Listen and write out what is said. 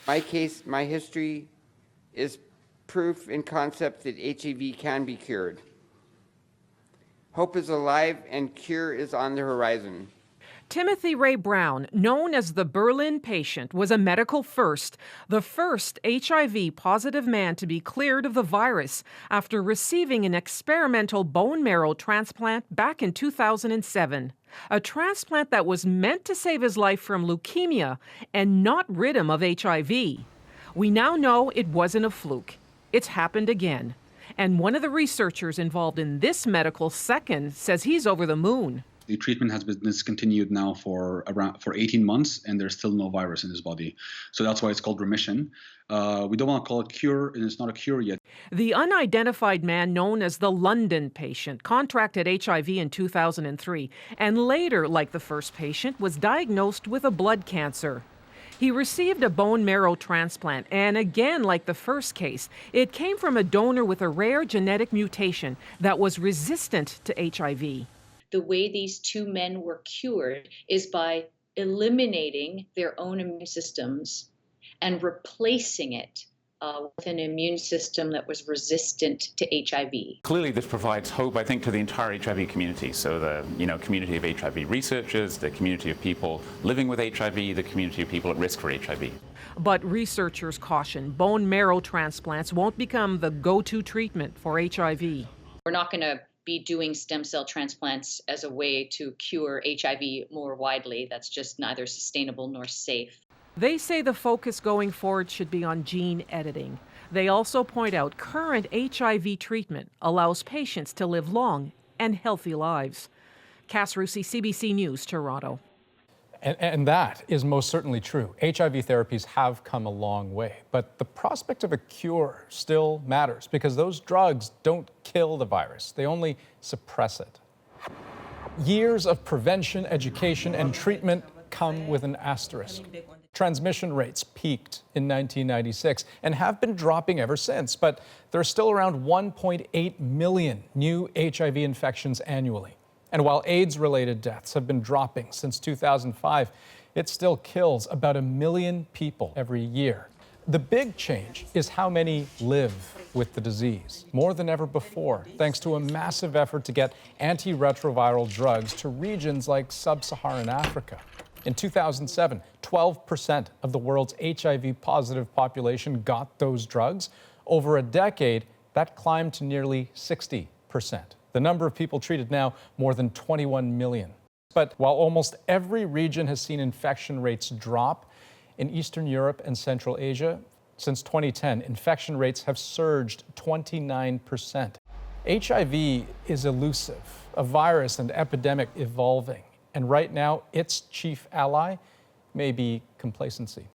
My case, my history is proof in concept that HIV can be cured. Hope is alive and cure is on the horizon. Timothy Ray Brown, known as the Berlin patient, was a medical first, the first HIV-positive man to be cleared of the virus after receiving an experimental bone marrow transplant back in 2007. A transplant that was meant to save his life from leukemia and not rid him of HIV. We now know it wasn't a fluke. It's happened again. And one of the researchers involved in this medical second says he's over the moon. The treatment has been discontinued now for 18 months, and there's still no virus in his body. So that's why it's called remission. We don't want to call it cure, and it's not a cure yet. The unidentified man known as the London patient contracted HIV in 2003, and later, like the first patient, was diagnosed with a blood cancer. He received a bone marrow transplant, and again, like the first case, it came from a donor with a rare genetic mutation that was resistant to HIV. The way these two men were cured is by eliminating their own immune systems and replacing it with an immune system that was resistant to HIV. Clearly, this provides hope, I think, to the entire HIV community. So the community of HIV researchers, the community of people living with HIV, the community of people at risk for HIV. But researchers caution bone marrow transplants won't become the go-to treatment for HIV. We're not going to be doing stem cell transplants as a way to cure HIV more widely. That's just neither sustainable nor safe. They say the focus going forward should be on gene editing. They also point out current HIV treatment allows patients to live long and healthy lives. Cass Rusi, CBC News, Toronto. And that is most certainly true. HIV therapies have come a long way, but the prospect of a cure still matters because those drugs don't kill the virus, they only suppress it. Years of prevention, education, and treatment come with an asterisk. Transmission rates peaked in 1996 and have been dropping ever since, but there are still around 1.8 million new HIV infections annually. And while AIDS-related deaths have been dropping since 2005, it still kills about 1 million people every year. The big change is how many live with the disease, more than ever before, thanks to a massive effort to get antiretroviral drugs to regions like sub-Saharan Africa. In 2007, 12% of the world's HIV-positive population got those drugs. Over a decade, that climbed to nearly 60%. The number of people treated now, more than 21 million. But while almost every region has seen infection rates drop, in Eastern Europe and Central Asia, since 2010, infection rates have surged 29%. HIV is elusive, a virus and epidemic evolving, and right now its chief ally may be complacency.